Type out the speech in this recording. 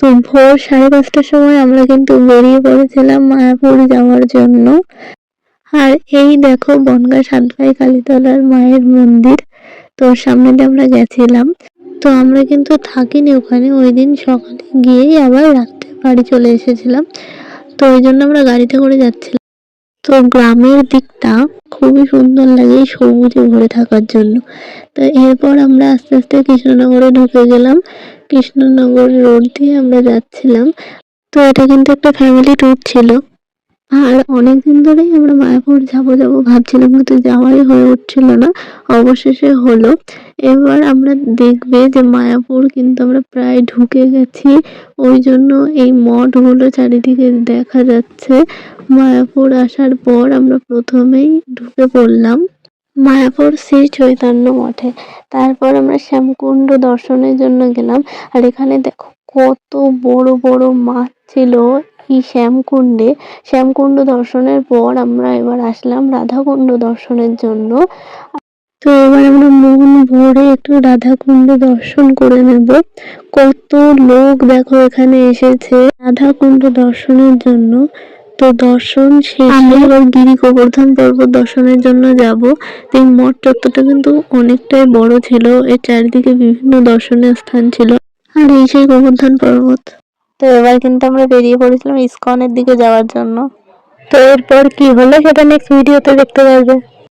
তো ভোর 5:30টার সময় আমরা কিন্তু বেরিয়ে পড়েছিলাম মায়াপুর যাওয়ার জন্য। আর এই দেখো বনগাঁ সাতভাই কালীতলার মায়ের মন্দির, তো সামনে দিয়ে আমরা গেছিলাম। তো আমরা কিন্তু থাকিনি ওখানে, ওই দিন সকালে গিয়েই আবার রাত্রে বাড়ি চলে এসেছিলাম। তো ওই জন্য আমরা গাড়িতে করে যাচ্ছিলাম। তো গ্রামের দিকটা খুবই সুন্দর লাগে সবুজে ভরে থাকার জন্য। তো এরপর আমরা আস্তে আস্তে কৃষ্ণনগরে ঢুকে গেলাম। কৃষ্ণনগর রোড দিয়ে আমরা যাচ্ছিলাম। তো এটা কিন্তু একটা ফ্যামিলি ট্যুর ছিল। আর অনেকদিন ধরেই আমরা মায়াপুর যাবো যাবো ভাবছিলাম, কিন্তু যাওয়াই হয়ে উঠছিল না, অবশেষে হলো। এবার আমরা দেখবে যে মায়াপুর কিন্তু আমরা প্রায় ঢুকে গেছি। ওই জন্য এই মঠগুলো চারিদিকে দেখা যাচ্ছে। মায়াপুর আসার পর আমরা প্রথমেই ঢুকে পড়লাম মায়াপুর শ্রী চৈতন্য মঠে। তারপর আমরা শ্যামকুণ্ড দর্শনের জন্য গেলাম। আর এখানে দেখো কত বড় বড় মাছ ছিল এই শ্যামকুণ্ডে। শ্যামকুণ্ড দর্শনের পর আমরা এবার আসলাম রাধাকুণ্ড দর্শনের জন্য। তো এবার আমরা মন ভরে একটু রাধাকুণ্ড দর্শন করে নেব। কত লোক দেখো এখানে এসেছে রাধাকুণ্ড দর্শনের জন্য। তো দর্শন শেষে এবার গিরি গোবর্ধন পর্বত দর্শনের জন্য যাব। এই মঠ চত্বরটা কিন্তু অনেকটাই বড় ছিল, এর চারিদিকে বিভিন্ন দর্শনীয় স্থান ছিল। আর এই সেই গোবর্ধন পর্বত। তো এবার কিন্তু আমরা বেরিয়ে পড়েছিলাম ইসকনের দিকে যাওয়ার জন্য। তো এরপর কি হলো সেটা নেক্সট ভিডিওতে দেখতে পারবে।